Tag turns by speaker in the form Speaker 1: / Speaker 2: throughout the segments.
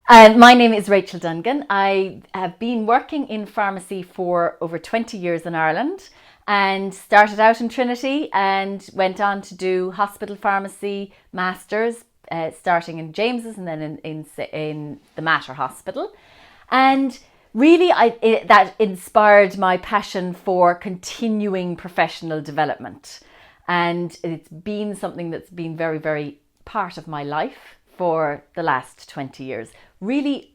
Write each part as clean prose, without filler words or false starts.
Speaker 1: My name is Rachel Dungan. I have been working in pharmacy for over 20 years in Ireland and started out in Trinity and went on to do hospital pharmacy masters, starting in James's and then in the Mater Hospital. And really that inspired my passion for continuing professional development. And it's been something that's been very, very part of my life for the last 20 years. Really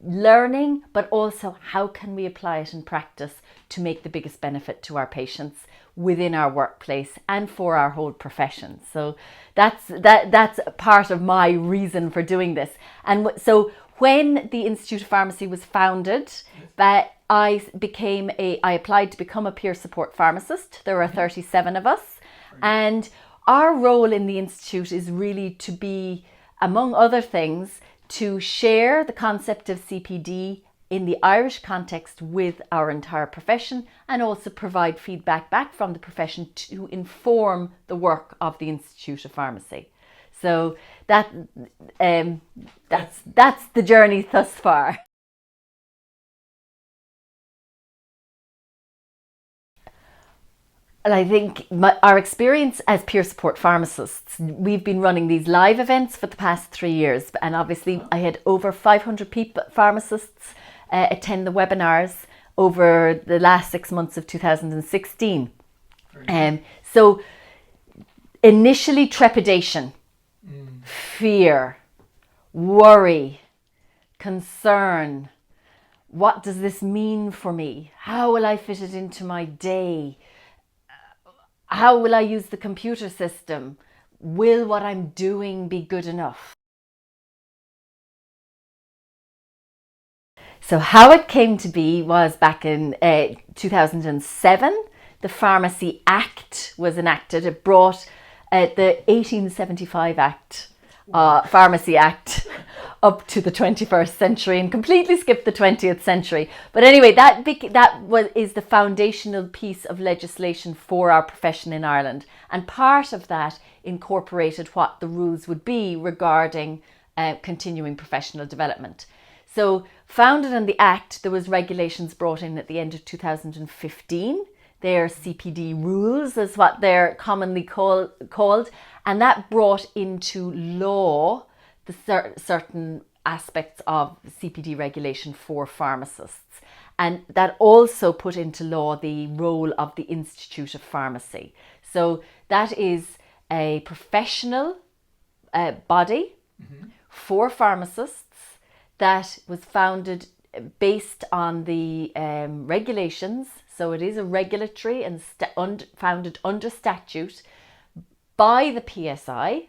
Speaker 1: learning, but also how can we apply it in practice to make the biggest benefit to our patients within our workplace and for our whole profession. So that's part of my reason for doing this. And so when the Institute of Pharmacy was founded, I applied to become a peer support pharmacist. There are 37 of us, and our role in the Institute is really to be, among other things, to share the concept of CPD in the Irish context with our entire profession, and also provide feedback back from the profession to inform the work of the Institute of Pharmacy. So that's the journey thus far. And I think our experience as peer support pharmacists, we've been running these live events for the past 3 years. And obviously I had over 500 pharmacists attend the webinars over the last 6 months of 2016. So initially trepidation, fear, worry, concern. What does this mean for me? How will I fit it into my day? How will I use the computer system? Will what I'm doing be good enough? So how it came to be was back in 2007, the Pharmacy Act was enacted. It brought the 1875 Act, Pharmacy Act, up to the 21st century and completely skipped the 20th century. But anyway, that is the foundational piece of legislation for our profession in Ireland. And part of that incorporated what the rules would be regarding continuing professional development. So founded in the Act, there was regulations brought in at the end of 2015. They're CPD rules is what they're commonly called. And that brought into law the certain aspects of CPD regulation for pharmacists. And that also put into law the role of the Institute of Pharmacy. So that is a professional body for pharmacists that was founded based on the regulations. So it is a regulatory and founded under statute by the PSI,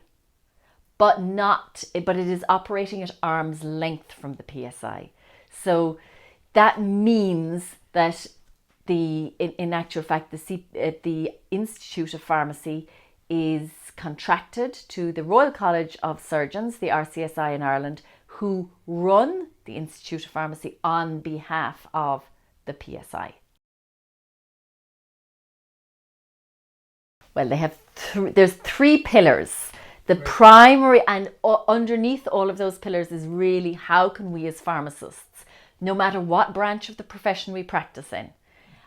Speaker 1: but it is operating at arm's length from the PSI. So that means that in actual fact, the Institute of Pharmacy is contracted to the Royal College of Surgeons, the RCSI in Ireland, who run the Institute of Pharmacy on behalf of the PSI. Well, there's 3 pillars. The primary, and underneath all of those pillars is really how can we as pharmacists, no matter what branch of the profession we practice in,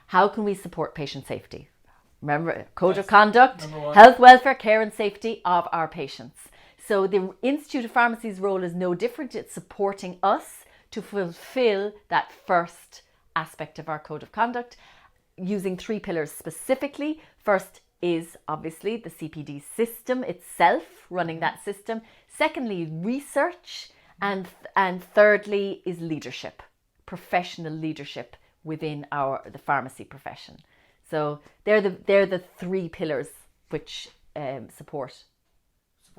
Speaker 1: how can we support patient safety? Remember, code of conduct, health, welfare, care and safety of our patients. So the Institute of Pharmacy's role is no different. It's supporting us to fulfill that first aspect of our code of conduct using 3 pillars specifically. First is obviously the CPD system itself, running that system. Secondly, research. And thirdly is leadership, professional leadership within the pharmacy profession. So they're the 3 pillars which support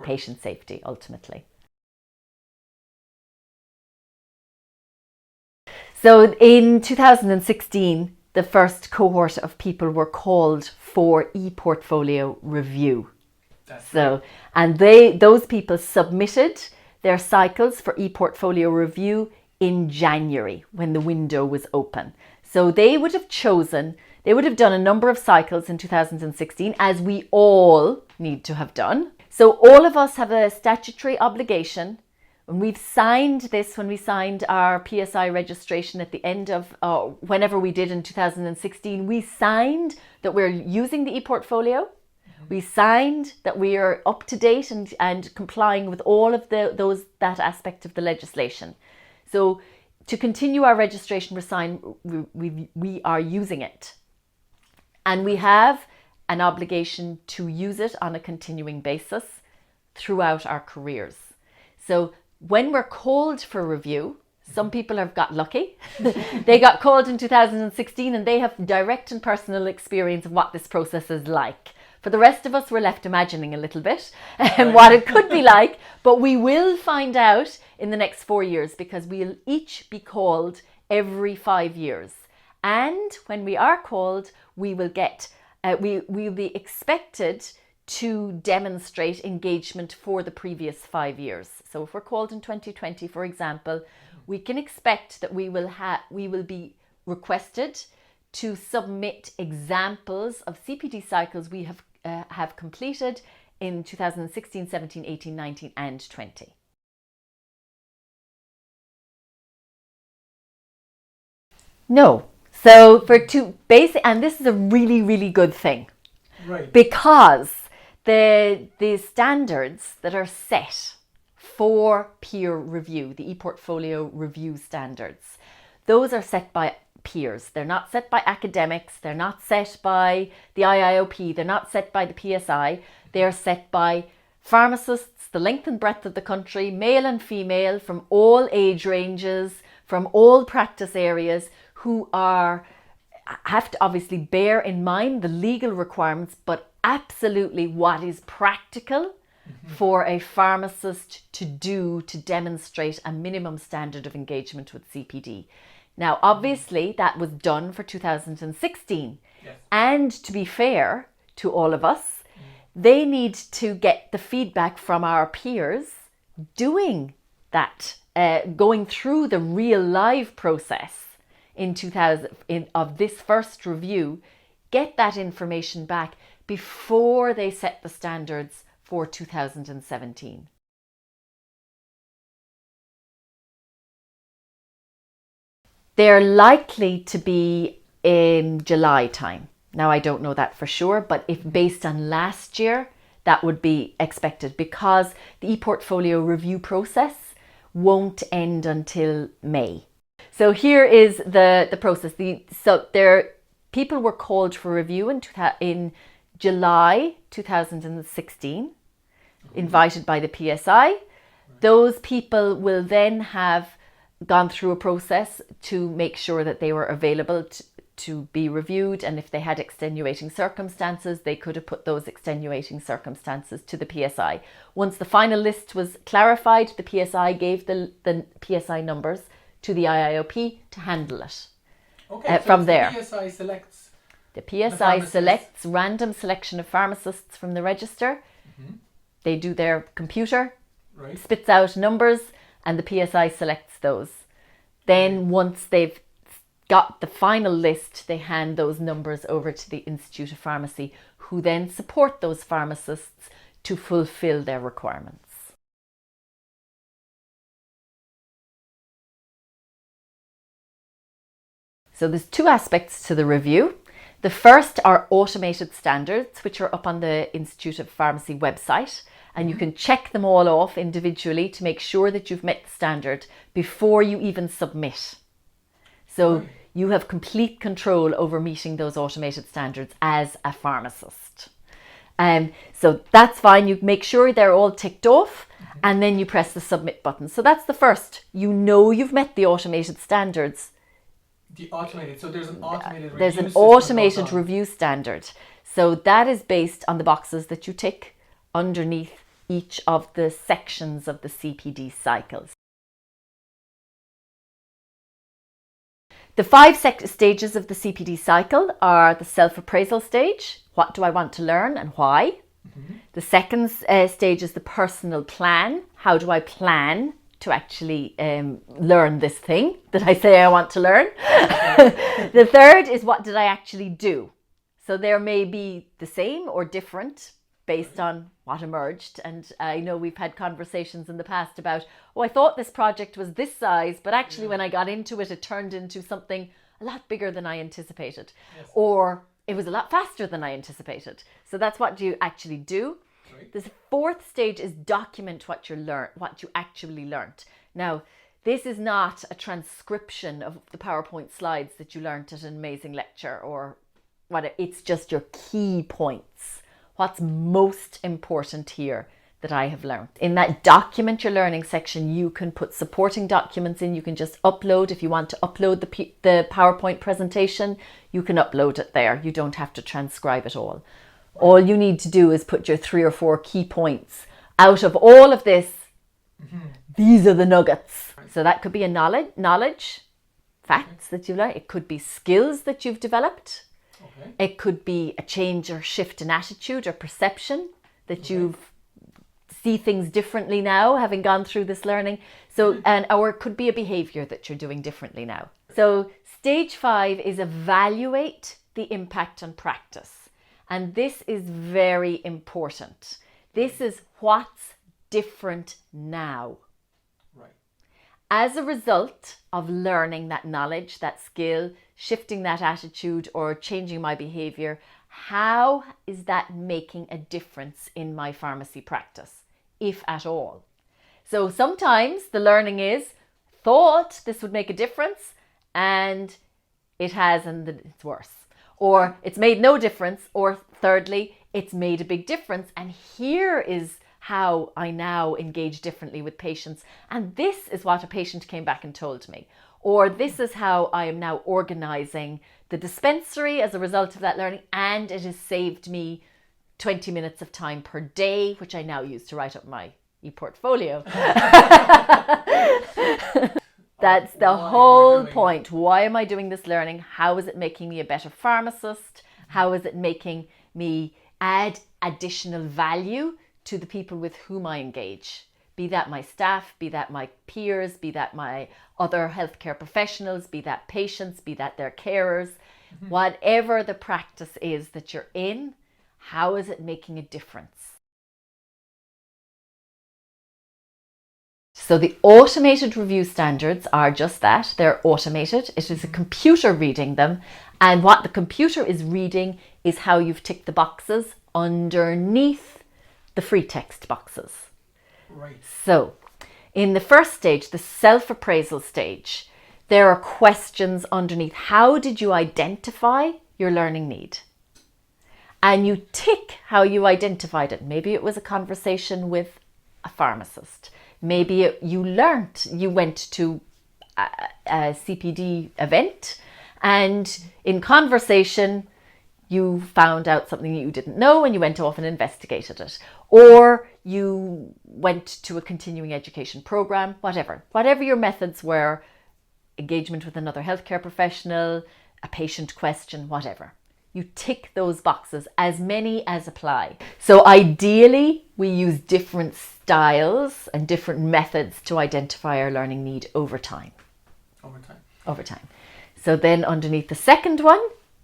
Speaker 1: patient safety ultimately. So in 2016, the first cohort of people were called for e-portfolio review. And those people submitted their cycles for e-portfolio review in January when the window was open. So they would have done a number of cycles in 2016, as we all need to have done. So all of us have a statutory obligation When we've signed this, when we signed our PSI registration at the end of, whenever we did in 2016, we signed that we're using the e-portfolio. We signed that we are up to date and complying with all of that aspect of the legislation. So to continue our registration, we are using it. And we have an obligation to use it on a continuing basis throughout our careers. So when we're called for review, some people have got lucky. They got called in 2016 and they have direct and personal experience of what this process is like. For the rest of us, we're left imagining a little bit what it could be like, but we will find out in the next 4 years because we'll each be called every 5 years. And when we are called, we will we'll be expected to demonstrate engagement for the previous 5 years. So if we're called in 2020, for example, we can expect that we will be requested to submit examples of CPD cycles we have completed in 2016, 17, 18, 19 and 20. No. So and this is a really, really good thing.
Speaker 2: Right.
Speaker 1: Because the standards that are set for peer review, the e-portfolio review standards, those are set by peers. They're not set by academics. They're not set by the IIOP. They're not set by the PSI. They are set by pharmacists, the length and breadth of the country, male and female, from all age ranges, from all practice areas, who have to obviously bear in mind the legal requirements, but absolutely what is practical for a pharmacist to do to demonstrate a minimum standard of engagement with CPD. Now, obviously, that was done for 2016.
Speaker 2: Yes.
Speaker 1: And to be fair to all of us, they need to get the feedback from our peers doing that, going through the real live process of this first review, get that information back before they set the standards for 2017. They're likely to be in July time. Now, I don't know that for sure, but if based on last year, that would be expected because the e-portfolio review process won't end until May. So here is the process. People were called for review in July 2016, invited by the PSI. Those people will then have gone through a process to make sure that they were available to be reviewed, and if they had extenuating circumstances, they could have put those extenuating circumstances to the PSI. Once the final list was clarified, the PSI gave the PSI numbers to the IIOP to handle it.
Speaker 2: Okay,
Speaker 1: from there.
Speaker 2: The PSI selects.
Speaker 1: The PSI selects random selection of pharmacists from the register. Mm-hmm. They do their computer, spits out numbers, and the PSI selects those. Then once they've got the final list, they hand those numbers over to the Institute of Pharmacy, who then support those pharmacists to fulfill their requirements. So there's two aspects to the review. The first are automated standards, which are up on the Institute of Pharmacy website, and you can check them all off individually to make sure that you've met the standard before you even submit. So you have complete control over meeting those automated standards as a pharmacist. So that's fine. You make sure they're all ticked off, and then you press the submit button. So that's the first. You know you've met the automated standards.
Speaker 2: So there's an automated review.
Speaker 1: There's an automated review standard. So that is based on the boxes that you tick underneath each of the sections of the CPD cycles. The 5 stages of the CPD cycle are the self-appraisal stage. What do I want to learn and why? Mm-hmm. The second stage is the personal plan. How do I plan to actually learn this thing that I say I want to learn? The third is what did I actually do? So there may be the same or different based on what emerged. And I know we've had conversations in the past about, oh, I thought this project was this size, but actually when I got into it, it turned into something a lot bigger than I anticipated.
Speaker 2: Yes.
Speaker 1: Or it was a lot faster than I anticipated. So that's what you actually do.
Speaker 2: Right.
Speaker 1: The fourth stage is document what you actually learnt. Now, this is not a transcription of the PowerPoint slides that you learnt at an amazing lecture or whatever. It's just your key points. What's most important here that I have learned. In that document your learning section, you can put supporting documents in. You can just upload. If you want to upload the PowerPoint presentation, you can upload it there. You don't have to transcribe it all. All you need to do is put your 3 or 4 key points. Out of all of this, these are the nuggets. So that could be a knowledge, facts that you've learned. It could be skills that you've developed.
Speaker 2: Okay.
Speaker 1: It could be a change or shift in attitude or perception that you've see things differently now, having gone through this learning. So, or it could be a behavior that you're doing differently now. So stage 5 is evaluate the impact on practice. And this is very important. This is what's different now.
Speaker 2: Right.
Speaker 1: As a result of learning that knowledge, that skill, shifting that attitude or changing my behavior, how is that making a difference in my pharmacy practice, if at all? So sometimes the learning is, thought this would make a difference and it has and it's worse. Or it's made no difference. Or thirdly, it's made a big difference. And here is how I now engage differently with patients. And this is what a patient came back and told me. Or this is how I am now organising the dispensary as a result of that learning. And it has saved me 20 minutes of time per day, which I now use to write up my e-portfolio. That's the whole point. Why am I doing this learning? How is it making me a better pharmacist? How is it making me add additional value to the people with whom I engage? Be that my staff, be that my peers, be that my other healthcare professionals, be that patients, be that their carers. Whatever the practice is that you're in, how is it making a difference? So the automated review standards are just that. They're automated. It is a computer reading them. And what the computer is reading is how you've ticked the boxes underneath the free text boxes.
Speaker 2: Right.
Speaker 1: So in the first stage, the self-appraisal stage, there are questions underneath. How did you identify your learning need? And you tick how you identified it. Maybe it was a conversation with a pharmacist. Maybe you went to a CPD event and in conversation you found out something you didn't know and you went off and investigated it. Or you went to a continuing education program, whatever. Whatever your methods were, engagement with another healthcare professional, a patient question, whatever. You tick those boxes, as many as apply. So ideally, we use different styles and different methods to identify our learning need over time. Over time. So then underneath the second one,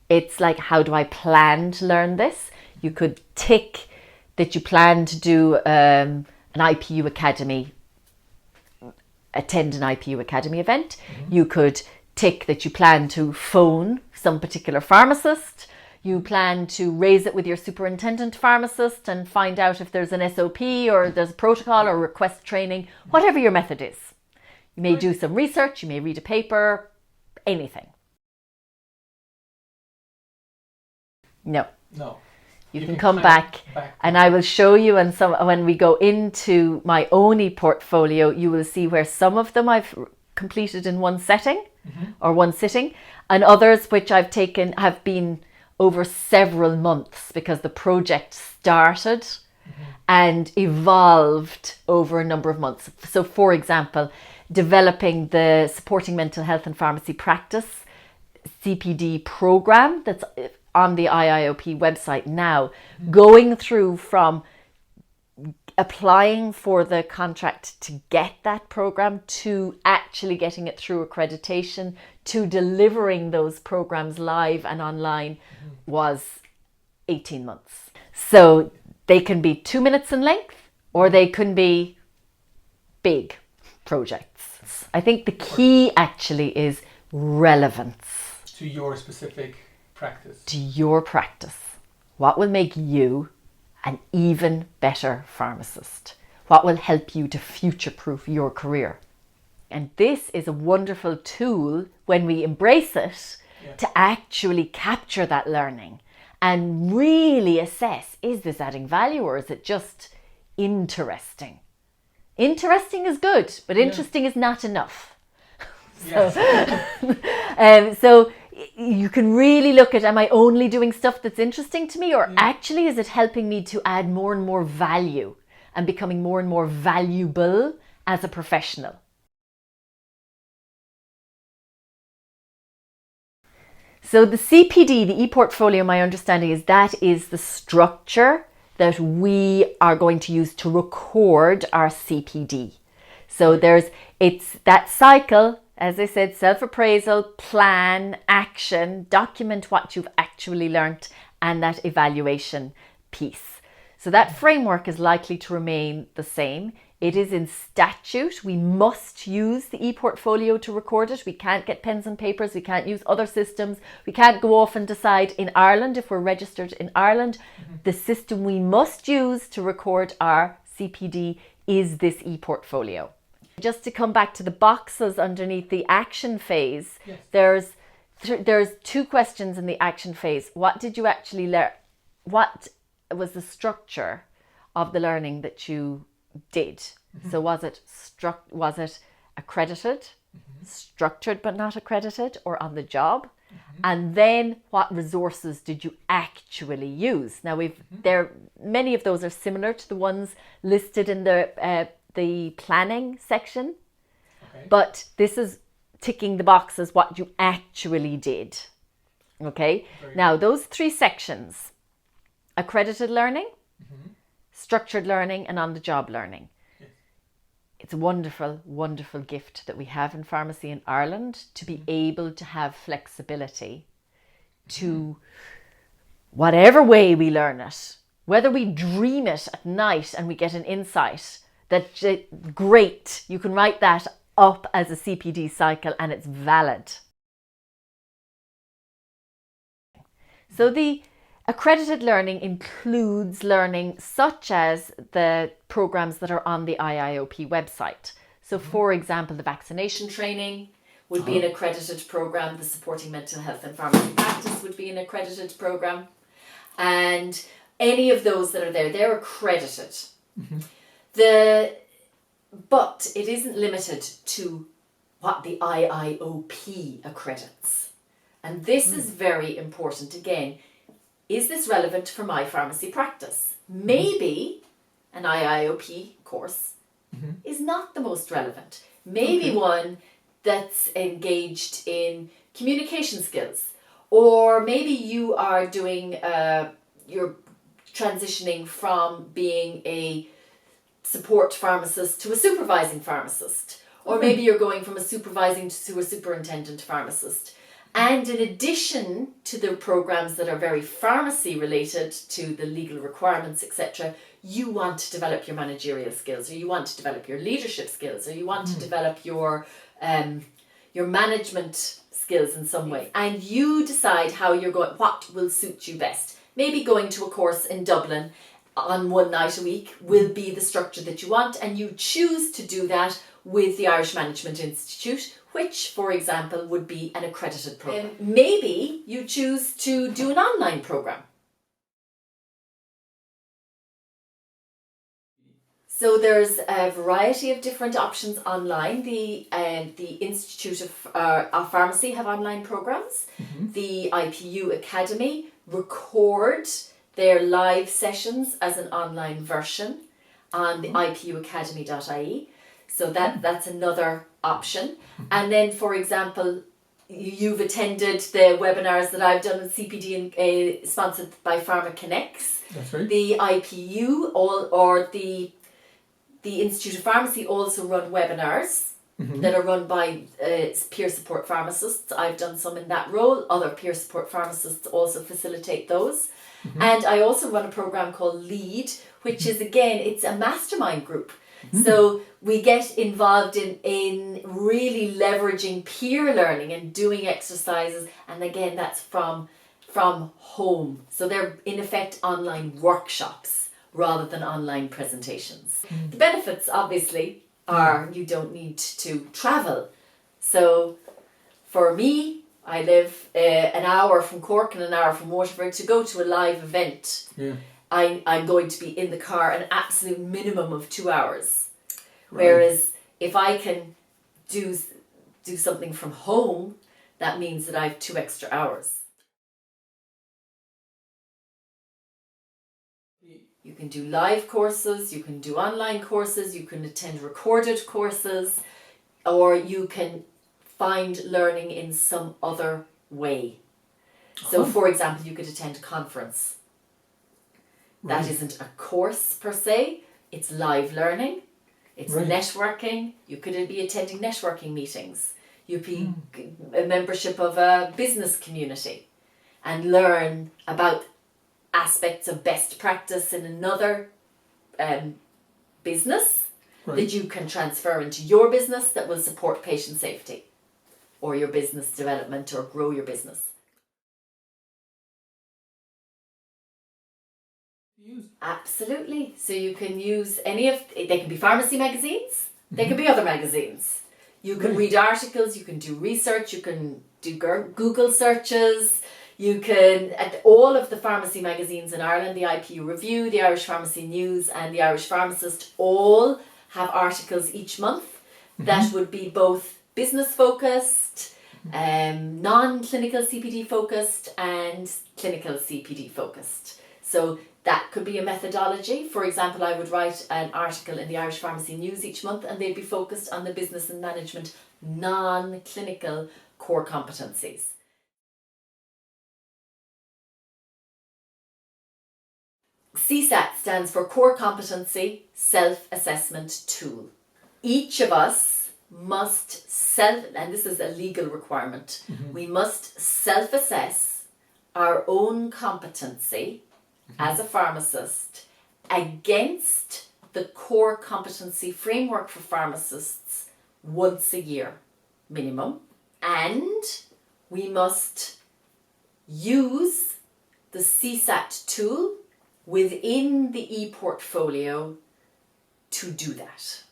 Speaker 1: it's like, how do I plan to learn this? You could tick that you plan to do an IPU Academy, attend an IPU Academy event. You could tick that you plan to phone some particular pharmacist. You plan to raise it with your superintendent pharmacist and find out if there's an SOP or there's a protocol or request training, whatever your method is. You may do some research, you may read a paper, anything. No. You can come back and I will show you, and when we go into my own e-portfolio, you will see where some of them I've completed in one setting or one sitting, and others which I've taken have been over several months because the project started and evolved over a number of months. So for example, developing the Supporting Mental Health and Pharmacy Practice CPD program that's on the IIOP website now, going through from applying for the contract to get that program to actually getting it through accreditation to delivering those programs live and online was 18 months. So They can be 2 minutes in length, or they can be big projects. I think the key actually is relevance.
Speaker 2: To your specific practice.
Speaker 1: To your practice. What will make you an even better pharmacist? What will help you to future-proof your career? And this is a wonderful tool when we embrace it to actually capture that learning and really assess, is this adding value or is it just interesting? Interesting is good, but interesting is not enough. So you can really look at, am I only doing stuff that's interesting to me, or actually is it helping me to add more and more value and becoming more and more valuable as a professional? So the CPD, the e-portfolio, my understanding is that is the structure that we are going to use to record our CPD. So it's that cycle, as I said, self-appraisal, plan, action, document what you've actually learnt, and that evaluation piece. So that framework is likely to remain the same. It is in statute. We must use the e-portfolio to record it. We can't get pens and papers. We can't use other systems. We can't go off and decide in Ireland, if we're registered in Ireland, the system we must use to record our CPD is this e-portfolio. Just to come back to the boxes underneath the action phase, there's 2 questions in the action phase. What did you actually learn? What was the structure of the learning that you did? So was it accredited, structured but not accredited, or on the job? And then what resources did you actually use? Now many of those are similar to the ones listed in the planning section, but this is ticking the boxes what you actually did. Okay, now those 3 sections: accredited learning, structured learning, and on-the-job learning. It's a wonderful, wonderful gift that we have in pharmacy in Ireland to be able to have flexibility to whatever way we learn it, whether we dream it at night and we get an insight that great, you can write that up as a CPD cycle and it's valid. So the accredited learning includes learning such as the programs that are on the IIOP website. So for example, the vaccination training would be an accredited program. The supporting mental health and pharmacy practice would be an accredited program. And any of those that are there, they're accredited. But it isn't limited to what the IIOP accredits. And this is very important. Again, is this relevant for my pharmacy practice? Maybe an IIOP course is not the most relevant. Maybe one that's engaged in communication skills, or maybe you are doing, you're transitioning from being a support pharmacist to a supervising pharmacist, or maybe you're going from a supervising to a superintendent pharmacist. And in addition to the programs that are very pharmacy related to the legal requirements, etc., you want to develop your managerial skills, or you want to develop your leadership skills, or you want to develop your management skills in some way. And you decide how you're going, what will suit you best. Maybe going to a course in Dublin on one night a week will be the structure that you want, and you choose to do that with the Irish Management Institute, which, for example, would be an accredited program. Maybe you choose to do an online program. So there's a variety of different options online. The Institute of Pharmacy have online programs. The IPU Academy record their live sessions as an online version on the ipuacademy.ie. So that's another option. And then, for example, you've attended the webinars that I've done with CPD sponsored by PharmaConnex.
Speaker 2: That's right.
Speaker 1: The IPU or the Institute of Pharmacy also run webinars that are run by peer support pharmacists. I've done some in that role. Other peer support pharmacists also facilitate those. And I also run a program called LEAD, which is, again, it's a mastermind group. So we get involved in really leveraging peer learning and doing exercises. And again, that's from home. So they're in effect online workshops rather than online presentations. The benefits, obviously, are you don't need to travel. So for me, I live an hour from Cork and an hour from Waterford. To go to a live event, I'm going to be in the car an absolute minimum of 2 hours. Right. Whereas if I can do something from home, that means that I have 2 extra hours. You can do live courses, you can do online courses, you can attend recorded courses, or you can find learning in some other way. So, for example, you could attend a conference. Right. That isn't a course per se, it's live learning, it's networking. You could be attending networking meetings. You'd be a membership of a business community and learn about aspects of best practice in another business that you can transfer into your business that will support patient safety or your business development or grow your business. Absolutely. So you can use they can be pharmacy magazines, they can be other magazines. You can read articles, you can do research, you can do Google searches. You can, at all of the pharmacy magazines in Ireland, the IPU Review, the Irish Pharmacy News and the Irish Pharmacist all have articles each month that would be both business focused, non-clinical CPD focused and clinical CPD focused. So that could be a methodology. For example, I would write an article in the Irish Pharmacy News each month and they'd be focused on the business and management non-clinical core competencies. CSAT stands for Core Competency Self-Assessment Tool. Each of us must and this is a legal requirement, we must self-assess our own competency as a pharmacist against the core competency framework for pharmacists once a year minimum, and we must use the CSAT tool within the e-portfolio to do that.